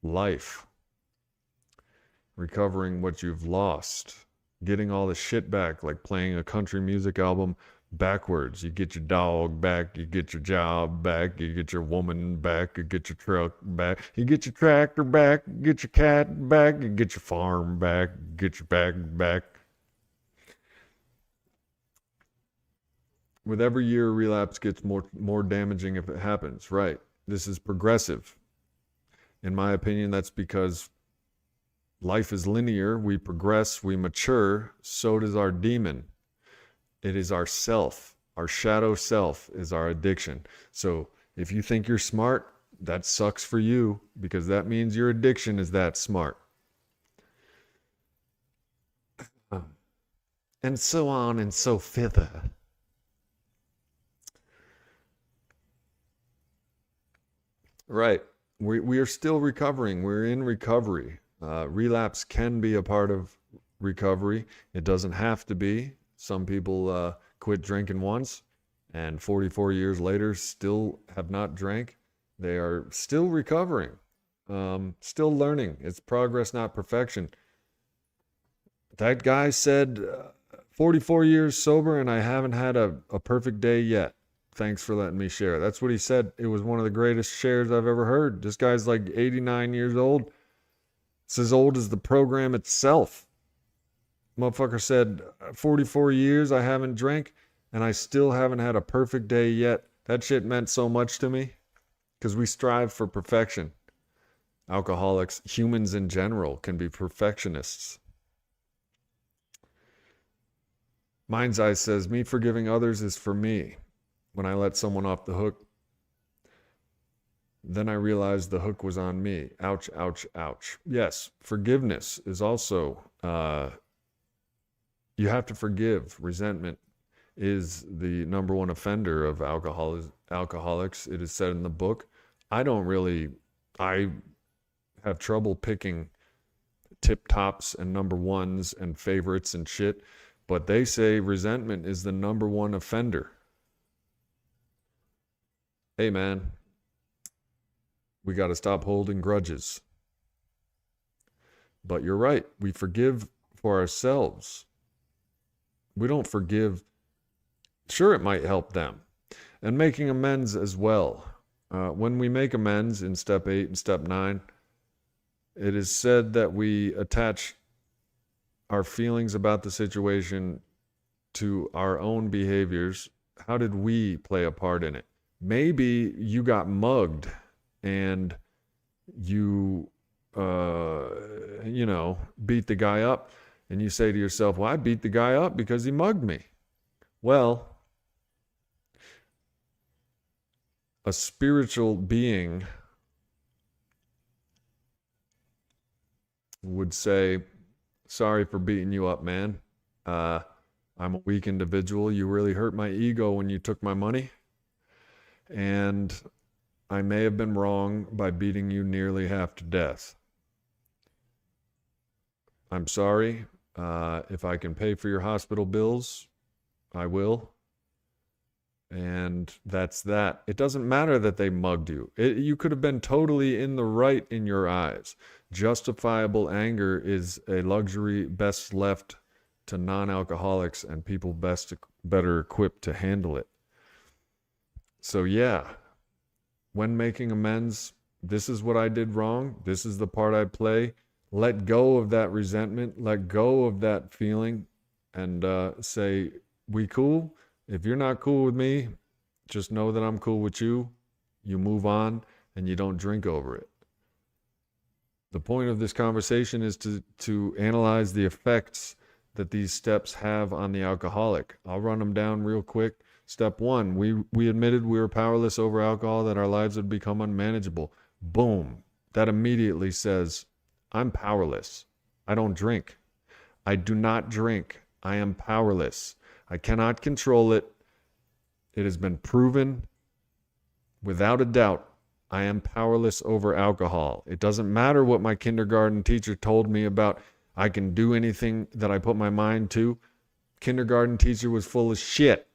life, recovering what you've lost, getting all the shit back, like playing a country music album backwards. You get your dog back, you get your job back, you get your woman back, you get your truck back, you get your tractor back, you get your cat back, you get your farm back, you get your bag back. With every year, relapse gets more damaging if it happens. Right. This is progressive. In my opinion, that's because life is linear. We progress, we mature. So does our demon. It is our self. Our shadow self is our addiction. So if you think you're smart, that sucks for you, because that means your addiction is that smart. And so on and so thither. Right. We are still recovering. We're in recovery. Relapse can be a part of recovery. It doesn't have to be. Some people quit drinking once and 44 years later still have not drank. They are still recovering, still learning. It's progress, not perfection. That guy said, 44 years sober and I haven't had a perfect day yet. Thanks for letting me share. That's what he said. It was one of the greatest shares I've ever heard. This guy's like 89 years old. It's as old as the program itself. Motherfucker said, 44 years I haven't drank and I still haven't had a perfect day yet. That shit meant so much to me because we strive for perfection. Alcoholics, humans in general, can be perfectionists. Mind's Eye says, me forgiving others is for me. When I let someone off the hook, then I realized the hook was on me. Ouch, ouch, ouch. Yes, forgiveness is also, you have to forgive. Resentment is the number one offender of alcoholics. It is said in the book. I have trouble picking tip tops and number ones and favorites and shit, but they say resentment is the number one offender. Hey man, we got to stop holding grudges. But you're right, we forgive for ourselves. We don't forgive. Sure, it might help them. And making amends as well. When we make amends in step 8 and step 9, it is said that we attach our feelings about the situation to our own behaviors. How did we play a part in it? Maybe you got mugged and you, beat the guy up, and you say to yourself, well, I beat the guy up because he mugged me. Well, a spiritual being would say, sorry for beating you up, man. I'm a weak individual. You really hurt my ego when you took my money. And I may have been wrong by beating you nearly half to death. I'm sorry. If I can pay for your hospital bills, I will. And that's that. It doesn't matter that they mugged you. You could have been totally in the right in your eyes. Justifiable anger is a luxury best left to non-alcoholics and people better equipped to handle it. So yeah, when making amends, this is what I did wrong. This is the part I play. Let go of that resentment. Let go of that feeling and say, we cool? If you're not cool with me, just know that I'm cool with you. You move on and you don't drink over it. The point of this conversation is to analyze the effects that these steps have on the alcoholic. I'll run them down real quick. Step 1, we admitted we were powerless over alcohol, that our lives would become unmanageable. Boom. That immediately says, I'm powerless. I don't drink. I do not drink. I am powerless. I cannot control it. It has been proven without a doubt. I am powerless over alcohol. It doesn't matter what my kindergarten teacher told me about I can do anything that I put my mind to. Kindergarten teacher was full of shit.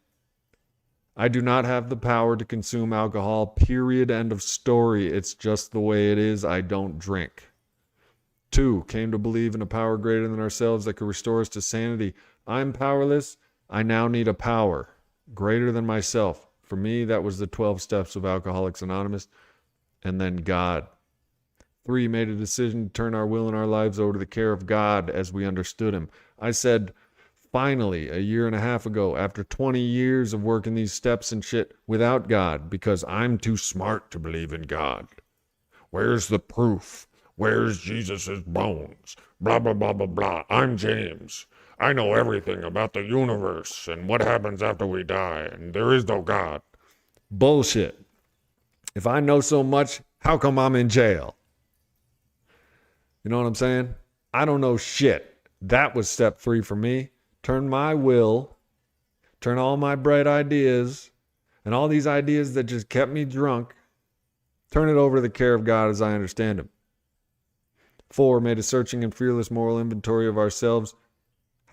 I do not have the power to consume alcohol, period, end of story. It's just the way it is. I don't drink. 2, came to believe in a power greater than ourselves that could restore us to sanity. I'm powerless. I now need a power greater than myself. For me, that was the 12 steps of Alcoholics Anonymous. And then God. 3, made a decision to turn our will and our lives over to the care of God as we understood him. I said, finally, a year and a half ago, after 20 years of working these steps and shit without God, because I'm too smart to believe in God. Where's the proof? Where's Jesus's bones? Blah, blah, blah, blah, blah. I'm James. I know everything about the universe and what happens after we die, and there is no God. Bullshit. If I know so much, how come I'm in jail? You know what I'm saying? I don't know shit. That was step 3 for me. Turn my will, turn all my bright ideas, and all these ideas that just kept me drunk, turn it over to the care of God as I understand him. 4, made a searching and fearless moral inventory of ourselves.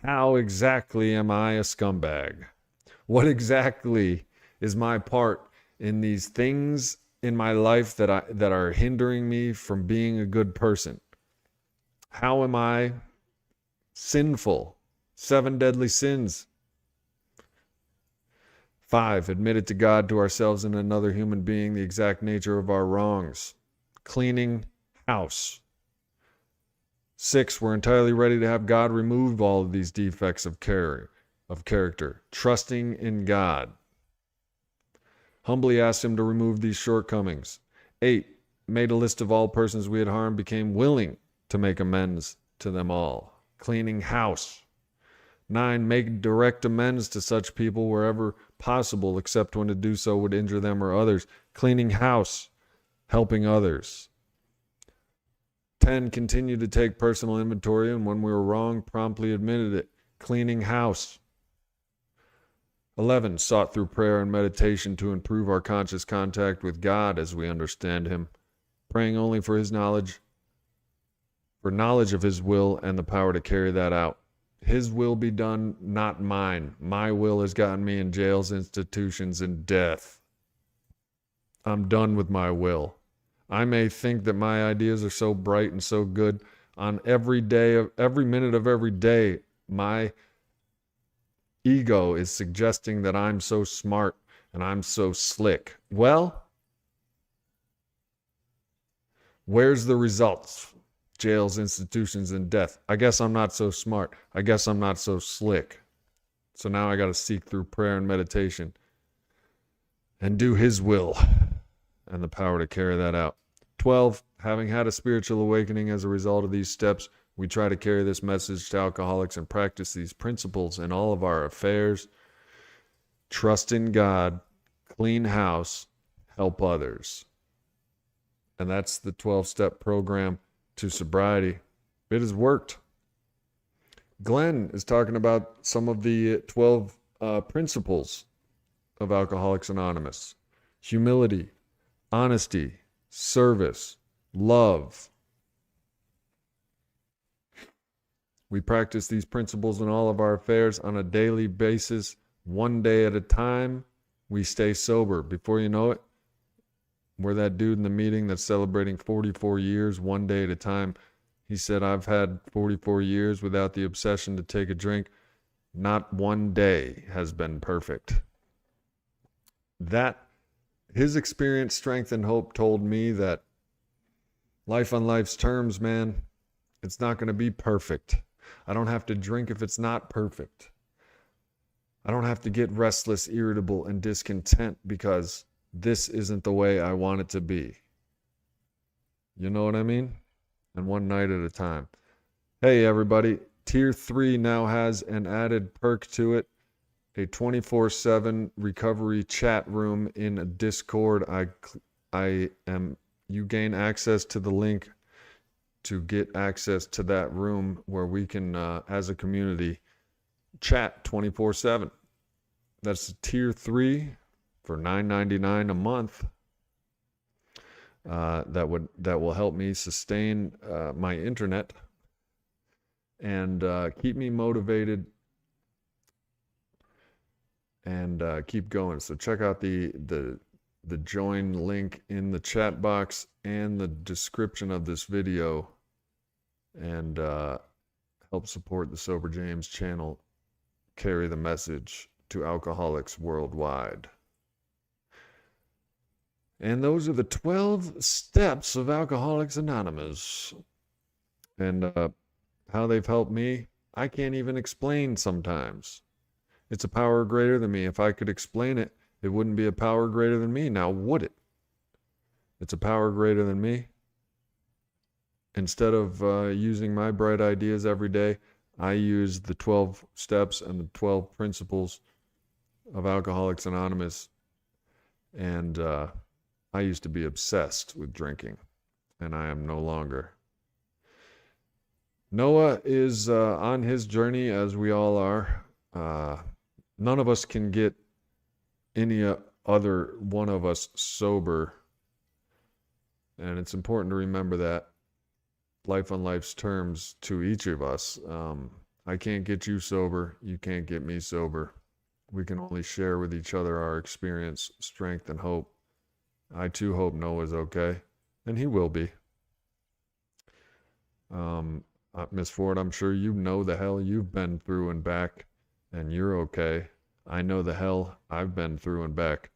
How exactly am I a scumbag? What exactly is my part in these things in my life that are hindering me from being a good person? How am I sinful? 7 deadly sins. 5, admit it to God, to ourselves, and another human being the exact nature of our wrongs. Cleaning house. 6, we're entirely ready to have God remove all of these defects of character. Trusting in God. Humbly asked him to remove these shortcomings. 8, made a list of all persons we had harmed, became willing to make amends to them all. Cleaning house. 9, make direct amends to such people wherever possible, except when to do so would injure them or others. Cleaning house. Helping others. 10, continue to take personal inventory, and when we were wrong, promptly admitted it. Cleaning house. 11, sought through prayer and meditation to improve our conscious contact with God as we understand him, praying only for his knowledge, for knowledge of his will and the power to carry that out. His will be done, not mine. My will has gotten me in jails, institutions, and death. I'm done with my will. I may think that my ideas are so bright and so good. On every minute of every day, my ego is suggesting that I'm so smart and I'm so slick. Well, where's the results? Jails, institutions, and death. I guess I'm not so smart. I guess I'm not so slick. So now I got to seek through prayer and meditation and do his will and the power to carry that out. 12, having had a spiritual awakening as a result of these steps, we try to carry this message to alcoholics and practice these principles in all of our affairs. Trust in God, clean house, help others. And that's the 12-step program to sobriety. It has worked. Glenn is talking about some of the 12 principles of Alcoholics Anonymous. Humility, honesty, service, love. We practice these principles in all of our affairs on a daily basis, one day at a time. We stay sober. Before you know it, we're that dude in the meeting that's celebrating 44 years, one day at a time. He said, I've had 44 years without the obsession to take a drink. Not one day has been perfect. His experience, strength, and hope told me that life on life's terms, man, it's not going to be perfect. I don't have to drink if it's not perfect. I don't have to get restless, irritable, and discontent because this isn't the way I want it to be. You know what I mean? And one night at a time. Hey, everybody. Tier 3 now has an added perk to it. A 24/7 recovery chat room in a Discord. You gain access to the link to get access to that room where we can, as a community, chat 24/7. That's tier 3 for $9.99 a month. That will help me sustain my internet and keep me motivated and keep going. So check out the join link in the chat box and the description of this video, and help support the Sober James channel carry the message to alcoholics worldwide. And those are the 12 steps of Alcoholics Anonymous. And how they've helped me, I can't even explain sometimes. It's a power greater than me. If I could explain it, it wouldn't be a power greater than me. Now, would it? It's a power greater than me. Instead of using my bright ideas every day, I use the 12 steps and the 12 principles of Alcoholics Anonymous. And I used to be obsessed with drinking, and I am no longer. Noah is on his journey, as we all are. None of us can get any other one of us sober, and it's important to remember that. Life on life's terms to each of us. I can't get you sober. You can't get me sober. We can only share with each other our experience, strength, and hope. I too hope Noah's okay, and he will be. Miss Ford, I'm sure you know the hell you've been through and back, and you're okay. I know the hell I've been through and back,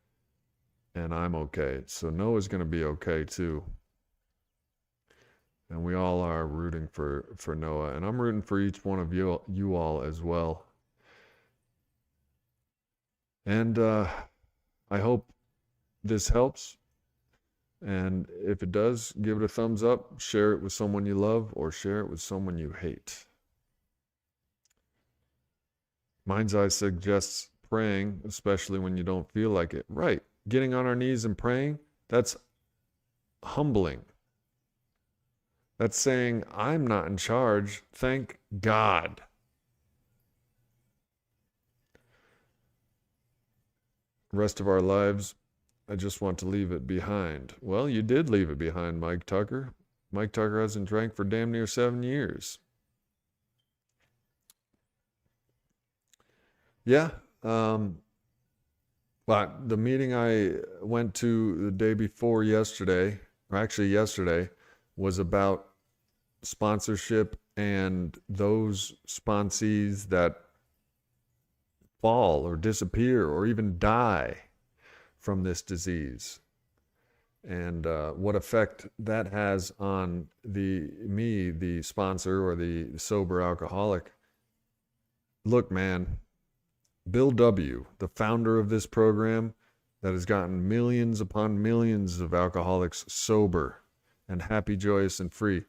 and I'm okay. So Noah's going to be okay too. And we all are rooting for Noah, and I'm rooting for each one of you all as well. And I hope this helps. And if it does, give it a thumbs up, share it with someone you love, or share it with someone you hate. Mind's Eye suggests praying, especially when you don't feel like it. Right. Getting on our knees and praying, that's humbling. That's saying, I'm not in charge. Thank God. Rest of our lives, I just want to leave it behind. Well, you did leave it behind, Mike Tucker. Mike Tucker hasn't drank for damn near 7 years. Yeah. But the meeting I went to the day before yesterday, or actually yesterday, was about sponsorship and those sponsees that fall or disappear or even die from this disease, and what effect that has on the sponsor or the sober alcoholic. Look, man, Bill W., the founder of this program that has gotten millions upon millions of alcoholics sober and happy, joyous, and free,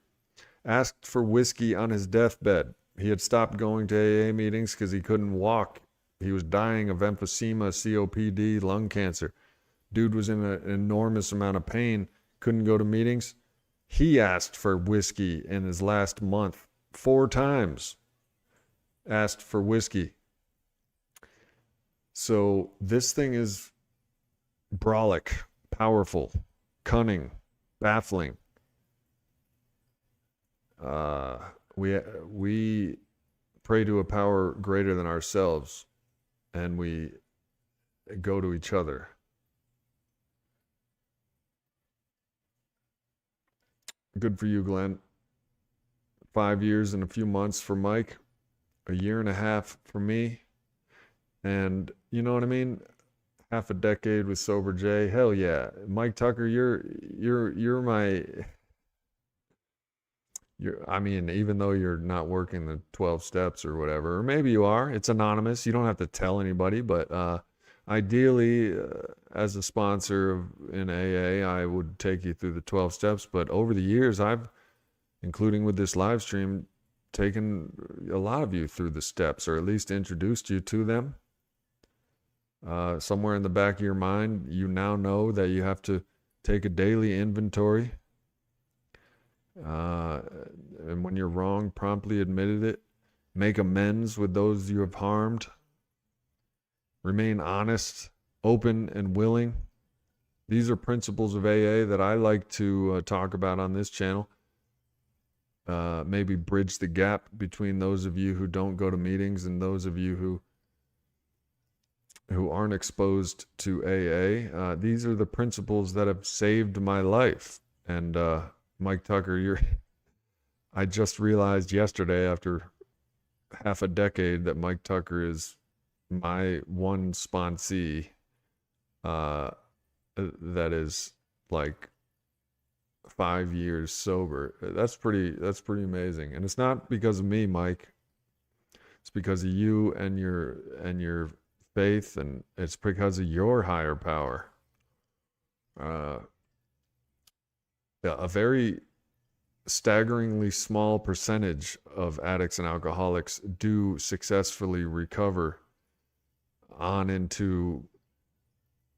asked for whiskey on his deathbed. He had stopped going to AA meetings because he couldn't walk. He was dying of emphysema, COPD, lung cancer. Dude was in an enormous amount of pain, couldn't go to meetings. He asked for whiskey in his last month 4 times. Asked for whiskey. So this thing is brolic, powerful, cunning, baffling. We pray to a power greater than ourselves, and we go to each other. Good for you, Glenn. 5 years and a few months for Mike, a year and a half for me, and you know what I mean? Half a decade with Sober J. Hell yeah, Mike Tucker, you're my. I mean, even though you're not working the 12 steps or whatever, or maybe you are, it's anonymous. You don't have to tell anybody, but ideally, as a sponsor in AA, I would take you through the 12 steps. But over the years, I've, including with this live stream, taken a lot of you through the steps, or at least introduced you to them. Somewhere in the back of your mind, you now know that you have to take a daily inventory. And when you're wrong, promptly admitted it. Make amends with those you have harmed. Remain honest, open, and willing. These are principles of AA that I like to talk about on this channel. Maybe bridge the gap between those of you who don't go to meetings and those of you who aren't exposed to AA. These are the principles that have saved my life. And Mike Tucker, I just realized yesterday, after half a decade, that Mike Tucker is my one sponsee that is like 5 years sober. That's pretty amazing. And it's not because of me, Mike. It's because of you and your faith, and it's because of your higher power. A very staggeringly small percentage of addicts and alcoholics do successfully recover on into,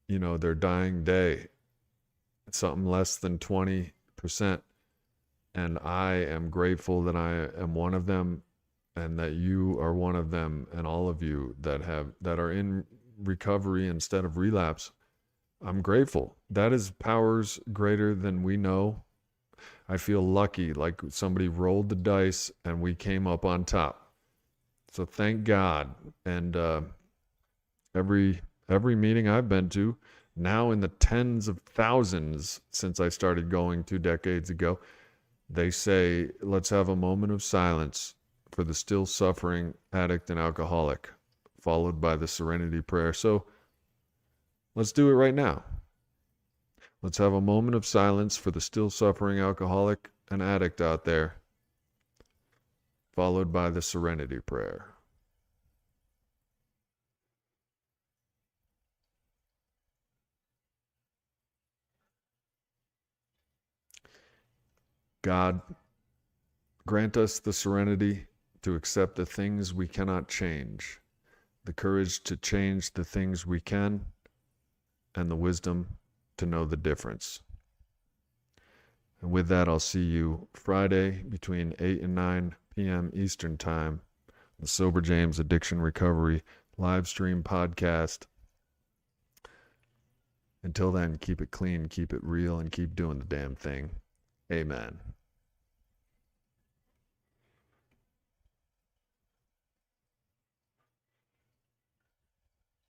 their dying day. Something less than 20%. And I am grateful that I am one of them, and that you are one of them, and all of you that are in recovery instead of relapse. I'm grateful. That is powers greater than we know. I feel lucky, like somebody rolled the dice and we came up on top. So thank God. And Every meeting I've been to, now in the tens of thousands since I started going 2 decades ago, they say, let's have a moment of silence for the still suffering addict and alcoholic, followed by the serenity prayer. So let's do it right now. Let's have a moment of silence for the still suffering alcoholic and addict out there, followed by the serenity prayer. God, grant us the serenity to accept the things we cannot change, the courage to change the things we can, and the wisdom to know the difference. And with that, I'll see you Friday between 8 and 9 p.m. Eastern Time, the Sober James Addiction Recovery live stream podcast. Until then, keep it clean, keep it real, and keep doing the damn thing. Amen.